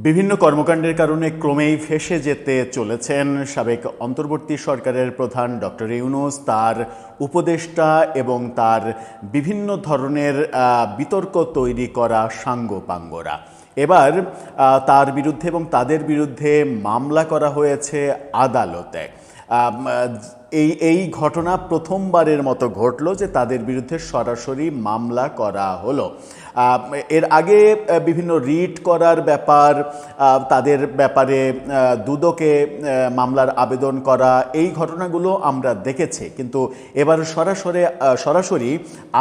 বিভিন্ন কর্মকাণ্ডের কারণে ক্রমেই ফেঁসে যেতে চলেছেন সাবেক অন্তর্বর্তী সরকারের প্রধান ডক্টর ইউনূস, তার উপদেষ্টা এবং তার বিভিন্ন ধরনের বিতর্ক তৈরি করা সাঙ্গপাঙ্গরা। এবার তার বিরুদ্ধে এবং তাদের বিরুদ্ধে মামলা করা হয়েছে আদালতে। এই ঘটনা প্রথমবারের মতো ঘটলো যে তাদের বিরুদ্ধে সরাসরি মামলা করা হলো। এর আগে বিভিন্ন রিট করার ব্যাপার, তাদের ব্যাপারে দুদকে মামলার আবেদন করা, এই ঘটনাগুলো আমরা দেখেছি, কিন্তু এবার সরাসরি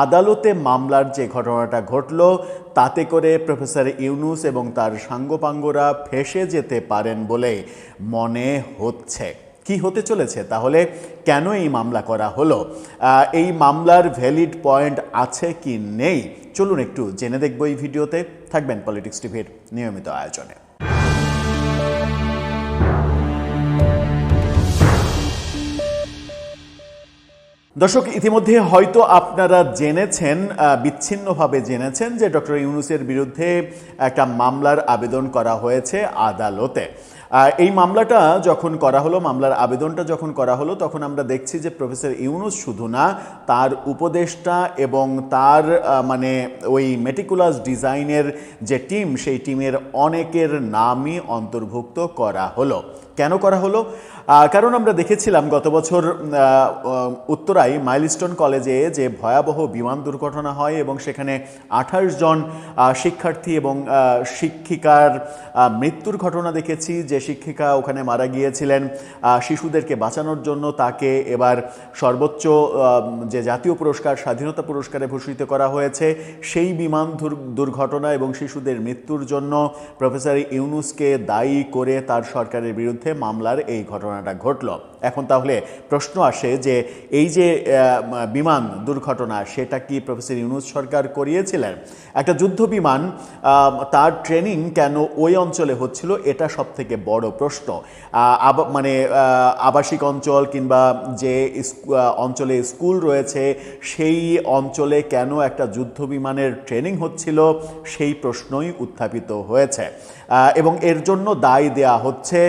আদালতে মামলার যে ঘটনাটা ঘটলো তাতে করে প্রফেসর ইউনূস এবং তার সাঙ্গপাঙ্গরা ফেঁসে যেতে পারেন বলে মনে হচ্ছে। কি হতে চলেছে তাহলে, কেন এই মামলা করা হলো, এই মামলার ভ্যালিড পয়েন্ট আছে কি নেই, চলুন একটু জেনে দেখব এই ভিডিওতে। থাকবেন পলিটিক্স টিভির নিয়মিত আয়োজনে। দর্শক, ইতিমধ্যে হয়তো আপনারা জেনেছেন, বিচ্ছিন্নভাবে জেনেছেন যে ডক্টর ইউনূসের বিরুদ্ধে একটা মামলার আবেদন করা হয়েছে আদালতে। এই মামলাটা যখন করা হলো, মামলার আবেদনটা যখন করা হলো, তখন আমরা দেখছি যে প্রফেসর ইউনূস শুধু না, তার উপদেষ্টা এবং তার ওই মেটিকুলাস ডিজাইনের যে টিম, সেই টিমের অনেকের নামই অন্তর্ভুক্ত করা হলো। কেন করা হলো? কারণ আমরা দেখেছিলাম গত বছর উত্তরায় মাইলস্টোন কলেজে যে ভয়াবহ বিমান দুর্ঘটনা হয় এবং সেখানে 28 জন শিক্ষার্থী এবং শিক্ষিকার মৃত্যুর ঘটনা দেখেছি। যে শিক্ষিকা ওখানে মারা গিয়েছিলেন, শিশুদেরকে বাঁচানোর জন্য তাকে এবার সর্বোচ্চ যে জাতীয় পুরস্কার, স্বাধীনতা পুরস্কারে ভূষিত করা হয়েছে। সেই বিমান দুর্ঘটনা এবং শিশুদের মৃত্যুর জন্য প্রফেসর ইউনূসকে দায়ী করে তার সরকারের বিরুদ্ধে মামলার এই ঘটনাটা ঘটল। এখন তাহলে প্রশ্ন আসে যে এই যে বিমান দুর্ঘটনা, সেটা কি প্রফেসর ইউনূস সরকার করিয়েছিলেন? একটা যুদ্ধ বিমান, তার ট্রেনিং কেন ওই অঞ্চলে হচ্ছিল, এটা সব থেকে বড় প্রশ্ন। আবাসিক অঞ্চল কিংবা যে অঞ্চলে স্কুল রয়েছে, সেই অঞ্চলে কেন একটা যুদ্ধ বিমানের ট্রেনিং হচ্ছিল, সেই প্রশ্নই উত্থাপিত হয়েছে এবং এর জন্য দায় দেয়া হচ্ছে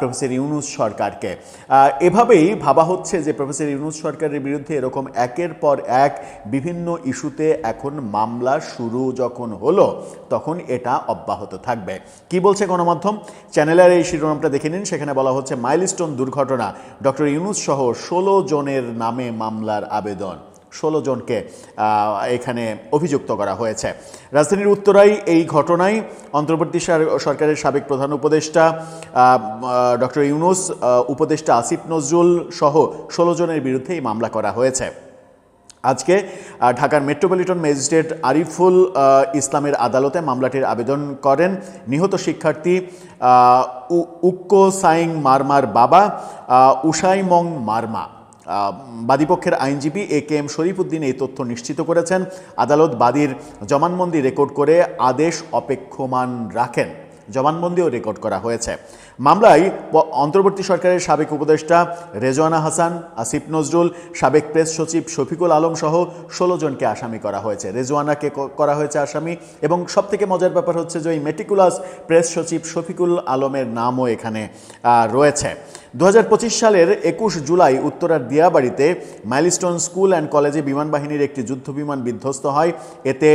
প্রফেসর ইউনূস সরকারকে। এভাবেই ভাবা হচ্ছে যে প্রফেসর ইউনূস সরকারের বিরুদ্ধে এরকম একের পর এক বিভিন্ন ইস্যুতে এখন মামলা শুরু যখন হলো, তখন এটা অব্যাহত থাকবে। কি বলছে গণমাধ্যম? চ্যানেলের এই শিরোনামটা দেখে নিন। সেখানে বলা হচ্ছে, মাইলস্টোন দুর্ঘটনা, ডক্টর ইউনূস সহ 16 জনের নামে মামলার আবেদন। 16 জনকে এখানে অভিযুক্ত করা হয়েছে। রাজধানীর উত্তরায় এই ঘটনায় অন্তর্বর্তী সরকারের সাবেক প্রধান উপদেষ্টা ডক্টর ইউনূস, উপদেষ্টা আসিফ নজরুল সহ 16 জনের বিরুদ্ধে এই মামলা করা হয়েছে। আজকে ঢাকার মেট্রোপলিটন ম্যাজিস্ট্রেট আরিফুল ইসলামের আদালতে মামলাটির আবেদন করেন নিহত শিক্ষার্থী উক্কো সাইং মারমার বাবা উসাইমং মারমা। বাদীপক্ষের আইনজীবী এ.কে.এম. শরীফ উদ্দিন এই তথ্য নিশ্চিত করেছেন। আদালত বাদীর জবানবন্দি রেকর্ড করে আদেশ অপেক্ষমান রাখেন। জবানবন্দিও রেকর্ড করা হয়েছে। মামলায় অন্তর্বর্তী সরকারের সাবেক উপদেষ্টা রেজওয়ানা হাসান, আসিফ নজরুল, সাবেক প্রেস সচিব শফিকুল আলম সহ 16 জনকে আসামি করা হয়েছে। রেজওয়ানাকে করা হয়েছে আসামি, এবং সবথেকে মজার ব্যাপার হচ্ছে যে ওই মেটিকুলাস প্রেস সচিব শফিকুল আলমের নামও এখানে রয়েছে। 2025 সালের 21 জুলাই উত্তরার দিয়াবাড়িতে মাইলস্টোন স্কুল অ্যান্ড কলেজে বিমান বাহিনীর একটি যুদ্ধ বিমান বিধ্বস্ত হয়। এতে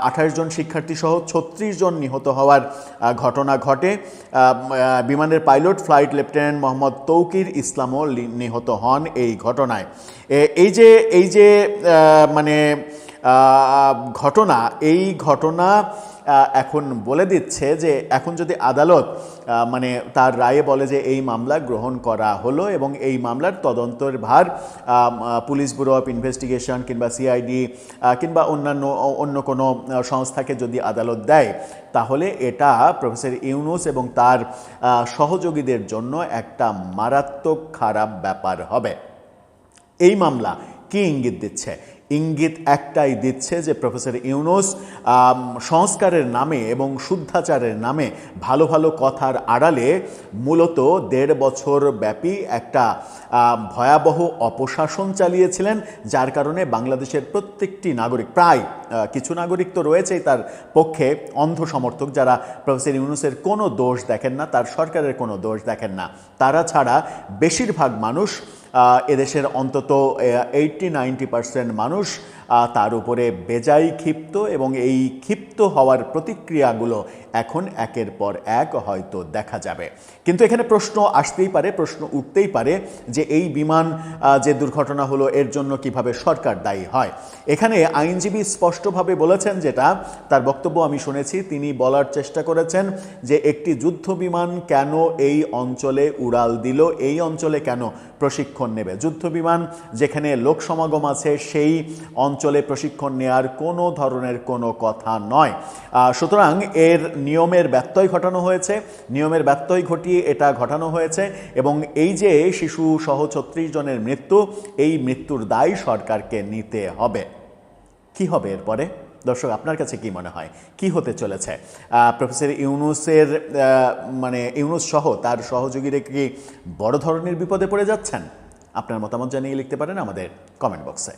28 জন শিক্ষার্থী সহ 36 জন নিহত হওয়ার ঘটনা ঘটে। বিমানের pilot flight lieutenant Mohammad Tauqir ইসলামও নিহত হন এই ঘটনায়। এই যে ঘটনা এখন বলে দিচ্ছে যে এখন যদি আদালত তার রায়ে বলে যে এই মামলা গ্রহণ করা হলো এবং এই মামলার তদন্তের ভার পুলিশ ব্যুরো অফ ইনভেস্টিগেশন কিংবা সিআইডি কিংবা অন্য কোনো সংস্থাকে যদি আদালত দেয়, তাহলে এটা প্রফেসর ইউনূস এবং তার সহযোগীদের জন্য একটা মারাত্মক খারাপ ব্যাপার হবে। এই মামলা কি ইঙ্গিত দিচ্ছে? ইঙ্গিত একটাই দিচ্ছে যে প্রফেসর ইউনূস সংস্কারের নামে এবং শুদ্ধাচারের নামে ভালো ভালো কথার আড়ালে মূলত ১.৫ বছর ব্যাপী একটা ভয়াবহ অপশাসন চালিয়েছিলেন, যার কারণে বাংলাদেশের প্রত্যেকটি নাগরিক, প্রায় কিছু নাগরিক তো রয়েছেই তার পক্ষে অন্ধ সমর্থক, যারা প্রফেসর ইউনূসের কোনো দোষ দেখেন না, তার সরকারের কোনো দোষ দেখেন না, তারা ছাড়া বেশিরভাগ মানুষ, এদেশের অন্তত 80-90% মানুষ তার উপরে বেজায় ক্ষিপ্ত, এবং এই ক্ষিপ্ত হওয়ার প্রতিক্রিয়াগুলো এখন একের পর এক হয়তো দেখা যাবে। কিন্তু এখানে প্রশ্ন আসতেই পারে, প্রশ্ন উঠতেই পারে যে এই বিমান যে দুর্ঘটনা হলো এর জন্য কিভাবে সরকার দায়ী হয়। এখানে আইনজীবী স্পষ্টভাবে বলেছেন, যেটা তার বক্তব্য আমি শুনেছি, তিনি বলার চেষ্টা করেছেন যে একটি যুদ্ধ বিমান কেন এই অঞ্চলে উড়াল দিল, এই অঞ্চলে কেন প্রশিক্ষণ নেবে। যুদ্ধ বিমান যেখানে লোক সমাগম আছে সেই অঞ্চলে প্রশিক্ষণ নেওয়ার কোনো ধরনের কোনো কথা নয়। সুতরাং এর নিয়মের ব্যত্যয় ঘটানো হয়েছে, নিয়মের ব্যত্যয় ঘটিয়ে এটা ঘটানো হয়েছে, এবং এই যে শিশু সহ ৩৬ জনের মৃত্যু, এই মৃত্যুর দায় সরকারকে নিতে হবে। কি হবে এরপরে? দর্শক, আপনার কাছে কি মনে হয় কি হতে চলেছে? প্রফেসর ইউনূসের ইউনূস সহ তার সহযোগীরা কি বড় ধরনের বিপদে পড়ে যাচ্ছেন? আপনার মতামত জানিয়ে লিখতে পারেন আমাদের কমেন্ট বক্সে।